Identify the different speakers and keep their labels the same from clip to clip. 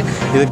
Speaker 1: இது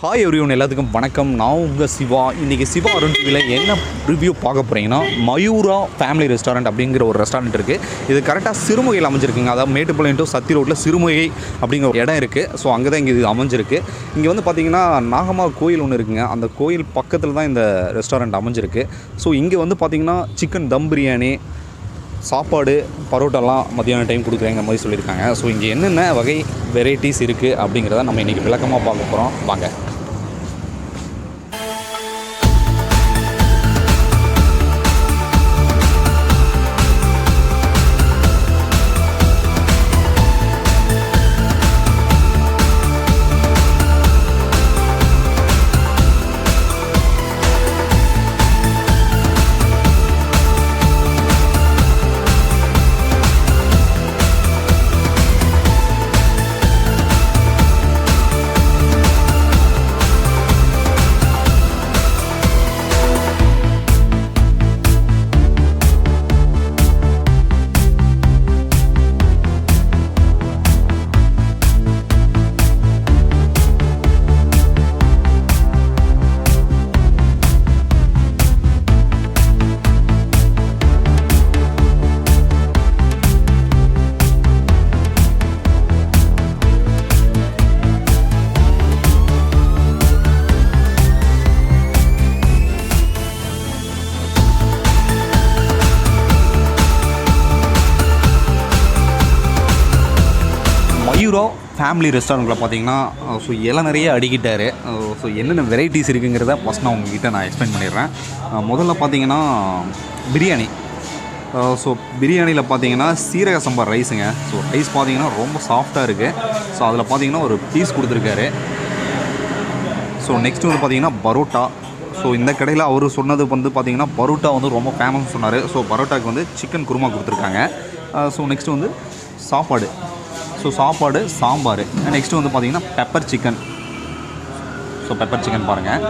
Speaker 1: hi everyone, எல்லாத்துக்கும் வணக்கம். நான் உங்கள் சிவா. இன்றைக்கி சிவா அருண் டிவியில் என்ன ரிவ்யூ பார்க்க போகிறீங்கன்னா, மயூரா ஃபேமிலி ரெஸ்டாரண்ட் அப்படிங்கிற ஒரு ரெஸ்டாரண்ட் இருக்குது. இது கரெக்டாக சிறுமுகையில் அமைஞ்சிருக்குங்க. அதாவது மேட்டுப்பாளையம் டு சத்தி ரோட்டில் சிறுமுகை அப்படிங்கிற ஒரு இடம் இருக்குது. ஸோ அங்கே தான் இங்கே இது அமைஞ்சிருக்கு. இங்கே வந்து பார்த்திங்கன்னா நாகம்மா கோயில் ஒன்று இருக்குங்க. அந்த கோயில் பக்கத்தில் தான் இந்த ரெஸ்டாரண்ட் அமைஞ்சிருக்கு. ஸோ இங்கே வந்து பார்த்திங்கன்னா சிக்கன் தம் பிரியாணி, சாப்பாடு, பரோட்டாலாம் மத்தியான டைம் கொடுக்குறேங்க மாதிரி சொல்லியிருக்காங்க. ஸோ இங்கே என்னென்ன வகை வெரைட்டிஸ் இருக்குது அப்படிங்கிறத நம்ம இன்றைக்கி விளக்கமாக பார்க்க போகிறோம். வாங்க. மயூரா ஃபேமிலி ரெஸ்டாரண்ட்டில் பார்த்தீங்கன்னா ஸோ இலை நிறைய அடிக்கிட்டார். ஸோ என்னென்ன வெரைட்டிஸ் இருக்குங்கிறத ஃபஸ்ட் நான் உங்ககிட்ட நான் எக்ஸ்பிளைன் பண்ணிடுறேன். முதல்ல பார்த்தீங்கன்னா பிரியாணி. ஸோ பிரியாணியில் பார்த்தீங்கன்னா சீரக சம்பா ரைஸுங்க. ஸோ ரைஸ் பார்த்தீங்கன்னா ரொம்ப சாஃப்டாக இருக்குது. ஸோ அதில் பார்த்தீங்கன்னா ஒரு பீஸ் கொடுத்துருக்காரு. ஸோ நெக்ஸ்ட் வந்து பார்த்தீங்கன்னா பரோட்டா. ஸோ இந்த கடையில் அவர் சொன்னது வந்து பார்த்தீங்கன்னா பரோட்டா வந்து ரொம்ப ஃபேமஸ் சொன்னார். ஸோ பரோட்டாவுக்கு வந்து சிக்கன் குருமா கொடுத்துருக்காங்க. ஸோ நெக்ஸ்ட் வந்து சாப்பாடு. ஸோ சாப்பாடு, சாம்பார். நெக்ஸ்ட்டு வந்து பார்த்திங்கன்னா pepper chicken. So pepper chicken பாருங்கள்.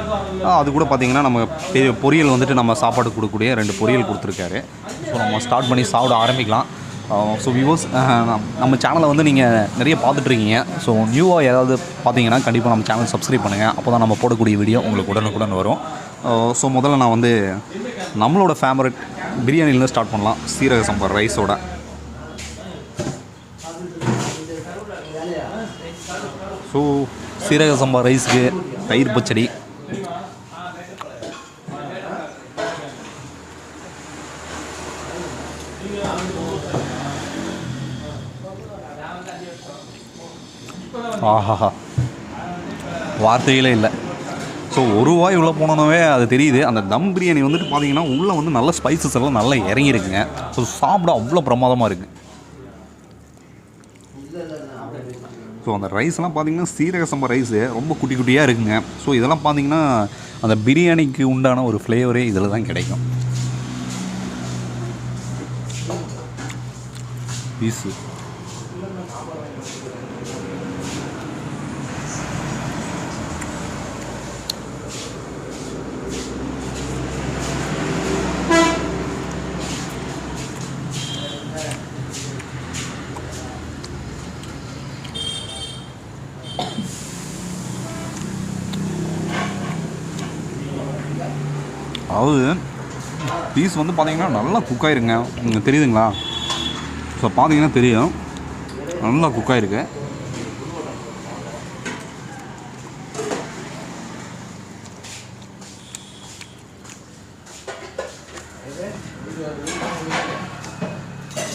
Speaker 1: அது கூட பார்த்திங்கன்னா நம்ம பெரிய பொரியல் வந்துட்டு நம்ம சாப்பாடு கொடுக்கக்கூடிய 2 பொரியல் கொடுத்துருக்காரு. ஸோ நம்ம ஸ்டார்ட் பண்ணி சாப்பிட ஆரம்பிக்கலாம். ஸோ வியூவர்ஸ், நம்ம சேனலை வந்து நீங்கள் நிறைய பார்த்துட்ருக்கீங்க. ஸோ நியூவாக ஏதாவது பார்த்தீங்கன்னா கண்டிப்பாக நம்ம சேனல் சப்ஸ்கிரைப் பண்ணுங்கள். அப்போ தான் நம்ம போடக்கூடிய வீடியோ உங்களுக்கு உடனுக்குடன் வரும். ஸோ முதல்ல நான் வந்து நம்மளோட ஃபேவரட் பிரியாணிலேருந்து ஸ்டார்ட் பண்ணலாம். சீரக சம்பா ரைஸோட. ஸோ சீரக சம்பா ரைஸுக்கு தயிர் பச்சடி, ஆஹாஹா வார்த்தைகளே இல்லை. ஸோ ஒரு வாய் உள்ளே போனோன்னே அது தெரியுது. அந்த தம் பிரியாணி வந்துட்டு பார்த்தீங்கன்னா உள்ளே வந்து நல்ல ஸ்பைசஸ் எல்லாம் நல்லா இறங்கியிருக்குங்க. ஸோ சாப்பிட அவ்வளோ பிரமாதமாக இருக்குது. ஸோ அந்த ரைஸ்லாம் பார்த்திங்கன்னா சீரக சம்பா ரைஸு ரொம்ப குட்டி குட்டியாக இருக்குங்க. ஸோ இதெல்லாம் பார்த்திங்கன்னா அந்த பிரியாணிக்கு உண்டான ஒரு ஃப்ளேவரே இதில் தான் கிடைக்கும். பீஸு அதாவது பீஸ் வந்து பார்த்திங்கன்னா நல்லா குக்காயிருங்க. உங்களுக்கு தெரியுதுங்களா? ஸோ பார்த்தீங்கன்னா தெரியும், நல்லா குக்காயிருக்கு.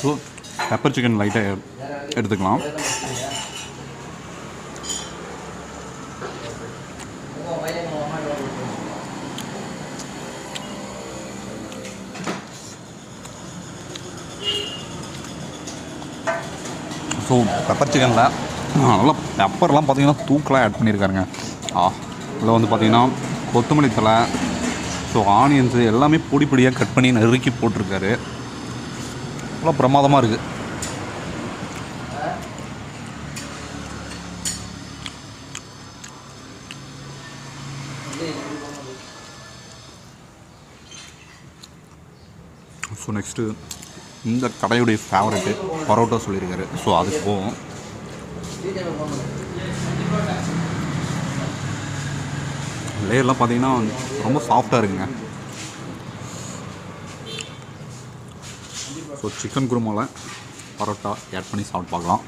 Speaker 1: ஸோ பெப்பர் சிக்கன் லைட்டாக எடுத்துக்கலாம். ஸோ பெப்பர் சிக்கனில் நல்லா பெப்பர்லாம் பார்த்தீங்கன்னா தூக்கெலாம் ஆட் பண்ணியிருக்காருங்க. இதில் வந்து பார்த்திங்கன்னா கொத்தமல்லி தழை, ஸோ ஆனியன்ஸு எல்லாமே பொடி பொடியாக கட் பண்ணி நறுக்கி போட்டிருக்காரு. நல்லா பிரமாதமாக இருக்குது. ஸோ நெக்ஸ்ட்டு இந்த கடையுடைய ஃபேவரெட்டு பரோட்டா சொல்லியிருக்காரு. ஸோ அதுக்கு போவோம். லேயர்லாம் பார்த்தீங்கன்னா ரொம்ப சாஃப்டாக இருக்குங்க. ஸோ சிக்கன் குருமாவில் பரோட்டா ஆட் பண்ணி சாப்பிட்டு பார்க்கலாம்.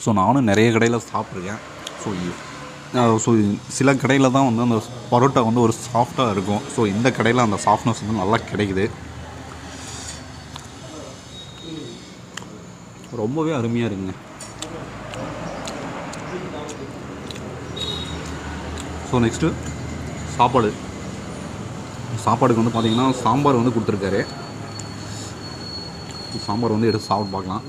Speaker 1: ஸோ நானும் நிறைய கடையில் சாப்பிட்ருக்கேன். ஸோ சில கடையில் தான் வந்து அந்த பரோட்டா வந்து ஒரு சாஃப்டாக இருக்கும். ஸோ இந்த கடையில் அந்த சாஃப்ட்னஸ் வந்து நல்லா கிடைக்குது. ரொம்பவே அருமையாக இருக்குங்க. ஸோ நெக்ஸ்ட்டு சாப்பாடுக்கு வந்து பார்த்திங்கன்னா சாம்பார் வந்து கொடுத்துருக்காரு. சாம்பார் வந்து எடுத்து சாப்பிட்டு பார்க்கலாம்.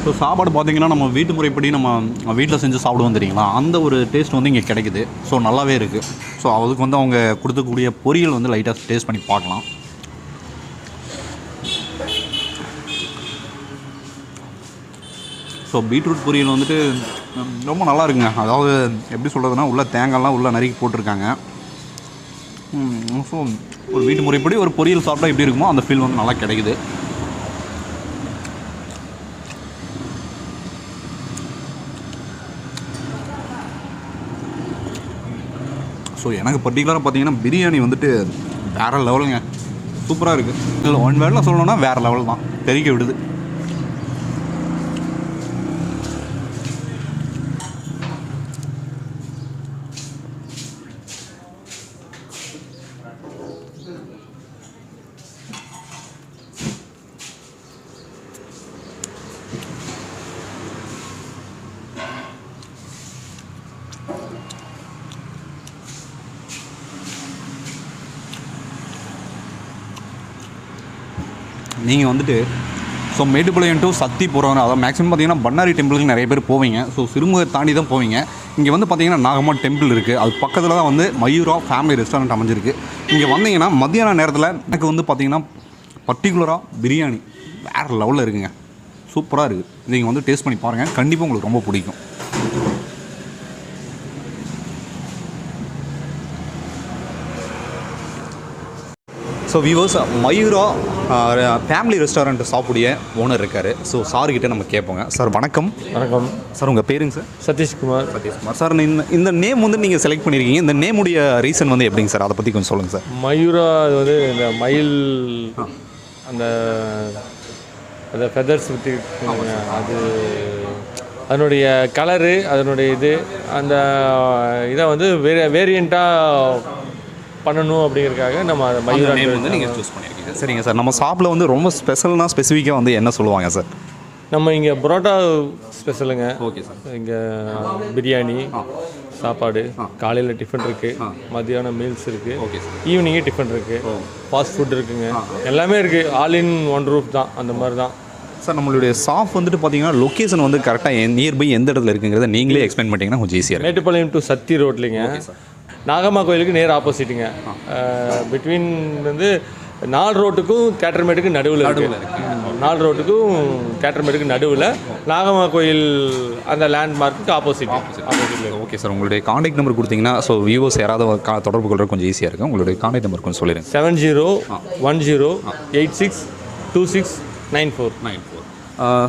Speaker 1: ஸோ சாப்பாடு பார்த்திங்கன்னா நம்ம வீட்டு முறைப்படி நம்ம வீட்டில் செஞ்சு சாப்பிடுவோம் தெரியுங்களா, அந்த ஒரு டேஸ்ட் வந்து இங்கே கிடைக்குது. ஸோ நல்லாவே இருக்குது. ஸோ அதுக்கு வந்து அவங்க கொடுக்கக்கூடிய பொரியல் வந்து லைட்டாக டேஸ்ட் பண்ணி பார்க்கலாம். ஸோ பீட்ரூட் பொரியல் வந்துட்டு ரொம்ப நல்லா இருக்குங்க. அதாவது எப்படி சொல்கிறதுனா உள்ள தேங்காய்லாம் உள்ளே நறுக்கி போட்டிருக்காங்க. ஸோ ஒரு வீட்டு முறைப்படி ஒரு பொரியல் சாப்பிட்டா எப்படி இருக்குமோ அந்த ஃபீல் வந்து நல்லா கிடைக்குது. ஸோ எனக்கு பர்டிகுலராக பார்த்தீங்கன்னா பிரியாணி வந்துட்டு வேறு லெவலுங்க. சூப்பராக இருக்குது. இல்லை ஒன் வேர்டில் சொல்லணுன்னா வேறு லெவல் தான், தெரிக்க விடுது. நீங்கள் வந்துட்டு ஸோ மேட்டுப்பாளையம் டு சக்தி போகிறவங்க, அதாவது மேக்ஸிமம் பார்த்தீங்கன்னா பண்ணாரி டெம்பிளுக்கு நிறைய பேர் போவீங்க. ஸோ சிறுமுகை தாண்டி தான் போவீங்க. இங்கே வந்து பார்த்தீங்கன்னா நாகம்மா டெம்பிள் இருக்குது. அது பக்கத்தில் தான் வந்து மயூரா ஃபேமிலி ரெஸ்டாரண்ட் அமைஞ்சிருக்கு. இங்கே வந்தீங்கன்னா மத்தியான நேரத்தில் எனக்கு வந்து பார்த்தீங்கன்னா பர்டிகுலராக பிரியாணி வேறு லெவலில் இருக்குங்க. சூப்பராக இருக்குது. நீங்கள் வந்து டேஸ்ட் பண்ணி பாருங்கள், கண்டிப்பாக உங்களுக்கு ரொம்ப பிடிக்கும். So viewers, Mayura family restaurant சாப்பிடைய ஓனர் இருக்கார். ஸோ சார்கிட்ட நம்ம கேட்போங்க. சார் வணக்கம்.
Speaker 2: வணக்கம்
Speaker 1: சார். உங்கள் பேருங்க சார்?
Speaker 2: சதீஷ்குமார்.
Speaker 1: சார், இந்த நேம் வந்து நீங்கள் செலக்ட் பண்ணியிருக்கீங்க. இந்த நேமுடைய ரீசன் வந்து எப்படிங்க சார்? அதை பற்றி கொஞ்சம் சொல்லுங்கள் சார்.
Speaker 2: மயூரா அது வந்து இந்த மயில் அந்த அந்த ஃபெதர்ஸ் பற்றி அது அதனுடைய கலரு, அதனுடைய இது அந்த இதை வந்து வேரியண்ட்டாக பண்ணணும் அப்படிங்கிறதுக்காக நம்ம அதை மயூரா
Speaker 1: நேம் வந்து நீங்கள் சூஸ் பண்ணியிருக்கீங்க. சரிங்க சார். நம்ம ஷாப்பில் வந்து ரொம்ப ஸ்பெசிஃபிக்காக வந்து என்ன சொல்லுவாங்க சார்?
Speaker 2: நம்ம இங்கே பரோட்டா ஸ்பெஷலுங்க.
Speaker 1: Okay sir.
Speaker 2: இங்கே பிரியாணி சாப்பாடு, காலையில் டிஃபன் இருக்குது, மத்தியானம் மீல்ஸ் இருக்குது,
Speaker 1: ஓகே சார்,
Speaker 2: ஈவினிங்கே டிஃபன் இருக்குது, ஃபாஸ்ட் ஃபுட் இருக்குதுங்க, எல்லாமே இருக்குது. ஆல் இன் ஒன் ரூஃப் தான், அந்த மாதிரி தான்
Speaker 1: சார். நம்மளுடைய ஷாப் வந்துட்டு பார்த்தீங்கன்னா லொக்கேஷன் வந்து கரெக்டாக நியர்பை எந்த இடத்துல இருக்குங்கிறத நீங்களே எக்ஸ்பிளைன் பண்ணிட்டீங்கன்னா கொஞ்சம் ஈஸியாக இருக்கும்.
Speaker 2: மேட்டுப்பாளையம் டு சக்தி ரோட்லிங்க, நாகம்மா கோயிலுக்கு நேர் ஆப்போசிட்டுங்க. பிட்வீன் வந்து 4 ரோட்டுக்கும் கேட்டர்மேட்டுக்கு நடுவில் இருக்குது. 4 ரோட்டுக்கும் கேட்டர்மேட்டுக்கு நடுவில் நாகம்மா கோயில் அந்த லேண்ட்மார்க்கு ஆப்போசிட்.
Speaker 1: Okay sir. உங்களுடைய காண்டாக்ட் நம்பர் கொடுத்தீங்கன்னா ஸோ வியூவர்ஸ் யாராவது தொடர்பு கொள்கிற கொஞ்சம் ஈஸியாக இருக்கும். உங்களுடைய காண்டாக்ட் நம்பர் கொஞ்சம் சொல்லிடுங்க.
Speaker 2: 7010862694.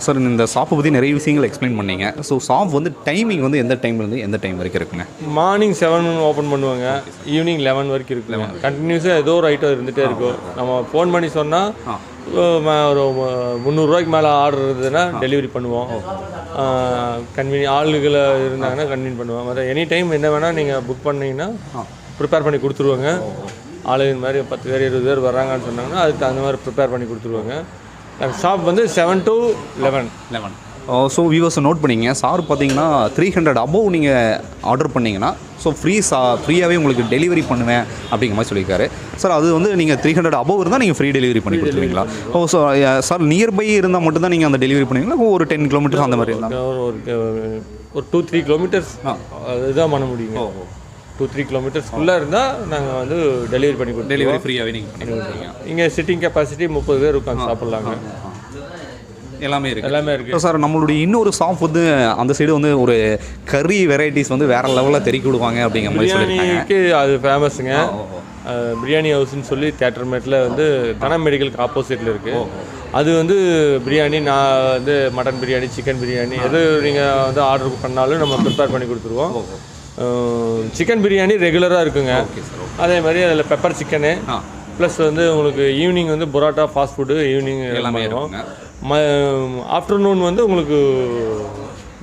Speaker 1: சார், இந்த ஷாப்பை பற்றி நிறைய விஷயங்கள் எக்ஸ்பிளைன் பண்ணீங்க. ஸோ ஷாப் வந்து டைமிங் வந்து எந்த டைம்லேருந்து எந்த டைம் வரைக்கும் இருக்குங்க?
Speaker 2: மார்னிங் 7 ஓப்பன் பண்ணுவாங்க, ஈவினிங் 11 வரைக்கும் இருக்குங்க. கண்டினியூஸாக ஏதோ ஒரு ஐட்டம் இருந்துகிட்டே இருக்கும். நம்ம ஃபோன் பண்ணி சொன்னால் ஒரு 300 ரூபாய்க்கு மேலே ஆர்டர் இருந்ததுன்னா டெலிவரி பண்ணுவோம். ஆளுகளை இருந்தாங்கன்னா கன்வீன் பண்ணுவோம். மற்ற எனி டைம் என்ன வேணால் நீங்கள் புக் பண்ணிங்கன்னா ப்ரிப்பேர் பண்ணி கொடுத்துருவாங்க. ஆளுங்க மாதிரி 10 பேர் 20 பேர் வர்றாங்கன்னு சொன்னாங்கன்னா அதுக்கு அந்த மாதிரி ப்ரிப்பேர் பண்ணி கொடுத்துருவாங்க. ஷாப் வந்து 7 to 11.
Speaker 1: ஸோ வியூவர்ஸ் நோட் பண்ணிங்க. சார் பார்த்தீங்கன்னா 300 அபோவ் நீங்கள் ஆர்டர் பண்ணிங்கன்னா ஸோ ஃப்ரீயாகவே உங்களுக்கு டெலிவரி பண்ணுவேன் அப்படிங்கிற மாதிரி சொல்லியிருக்காரு. சார் அது வந்து நீங்கள் 300 அபோவ் இருந்தால் நீங்கள் ஃப்ரீ டெலிவரி பண்ணி கொடுத்துருவீங்களா? ஸோ சார் நியர்பை இருந்தால் மட்டும்தான் நீங்கள் அந்த டெலிவரி பண்ணுவீங்களா? ஒரு 10 கிலோமீட்டர்ஸ் அந்த மாதிரி இருந்தால்
Speaker 2: ஒரு 2-3 கிலோமீட்டர்ஸ் அதுதான் பண்ண முடியுங்க. 2-3 கிலோமீட்டர்ஸ்க்குள்ளே இருந்தால் நாங்கள் வந்து டெலிவரி பண்ணி கொடுத்து
Speaker 1: டெலிவரி ஃப்ரீயாகவே நீங்கள் பண்ணி கொடுத்துருவீங்க.
Speaker 2: இங்கே சிட்டிங் கெப்பாசிட்டி 30 பேர் உட்காந்து சாப்பிட்லாங்க.
Speaker 1: எல்லாமே
Speaker 2: இருக்குது
Speaker 1: சார். நம்மளுடைய இன்னொரு ஷாப் வந்து அந்த சைடு வந்து ஒரு கறி வெரைட்டிஸ் வந்து வேறு லெவலில் தெறிக்கி விடுவாங்க அப்படிங்கிற மாதிரி
Speaker 2: பிரியாணிக்கு அது ஃபேமஸுங்க. பிரியாணி ஹவுஸ்ன்னு சொல்லி தியேட்டர்மேட்டில் வந்து தன மெடிக்கலுக்கு ஆப்போசிட்டில் இருக்குது. அது வந்து பிரியாணி நான் வந்து மட்டன் பிரியாணி, சிக்கன் பிரியாணி எது நீங்கள் வந்து ஆர்டர் பண்ணாலும் நம்ம ப்ரிப்பேர் பண்ணி கொடுத்துருவோம். சிக்கன் பிரியாணி ரெகுலராக இருக்குங்க. அதே மாதிரி அதில் பெப்பர் சிக்கனு ப்ளஸ் வந்து உங்களுக்கு ஈவினிங் வந்து பரோட்டா ஃபாஸ்ட் ஃபுட்டு ஈவினிங் எல்லாமே இருக்கும். ஆஃப்டர்நூன் வந்து உங்களுக்கு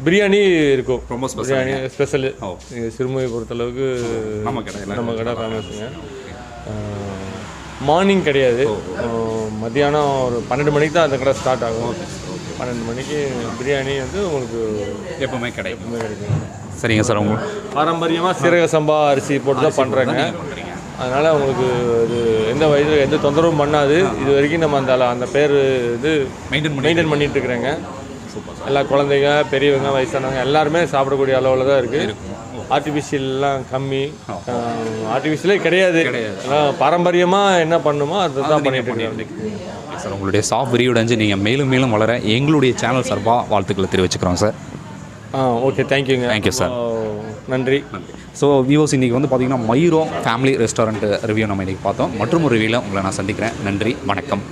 Speaker 2: பிரியாணி இருக்கும். ரொம்ப பிரியாணி ஸ்பெஷலு சிறுமுகை பொறுத்தளவுக்கு நம்ம கடை ஃபேமஸுங்க. மார்னிங் கிடையாது, மத்தியானம் ஒரு 12 மணிக்கு தான் அந்த கடை ஸ்டார்ட் ஆகும். 12 மணிக்கு பிரியாணி வந்து உங்களுக்கு
Speaker 1: எப்பவுமே கிடைக்கும். சரிங்க சார். உங்களுக்கு
Speaker 2: பாரம்பரியமாக சீரக சம்பா அரிசி போட்டு தான் பண்ணுறேங்க. அதனால் உங்களுக்கு இது எந்த தொந்தரவும் பண்ணாது. இது வரைக்கும் நம்ம அந்த பேர் இது மெயின்டைன் பண்ணிட்டு இருக்கிறேங்க. எல்லா குழந்தைங்க, பெரியவங்க, வயசானவங்க எல்லாருமே சாப்பிடக்கூடிய அளவில் தான் இருக்குது. ஆர்டிஃபிஷியல்லாம் கம்மி, ஆர்டிஃபிஷியலே கிடையாது. பாரம்பரியமாக என்ன பண்ணுமோ அதை தான் பண்ணிட்டு இருக்கேன்
Speaker 1: சார். உங்களுடைய ஷாப் விரிவடைஞ்சு நீங்கள் மேலும் மேலும் வளர எங்களுடைய சேனல் சார்பாக வாழ்த்துக்களை தெரிவிச்சுக்கிறோம் சார்.
Speaker 2: ஓகே, தேங்க்யூங்க.
Speaker 1: Thank you sir.
Speaker 2: நன்றி.
Speaker 1: ஸோ வியூவர்ஸ், இன்றைக்கி வந்து பார்த்திங்கன்னா மயூரம் ஃபேமிலி ரெஸ்டாரண்ட் ரிவ்யூ நம்ம இன்றைக்கி பார்த்தோம். மற்றும் ஒரு ரிவ்யூவில் உங்களை நான் சந்திக்கிறேன். நன்றி, வணக்கம்.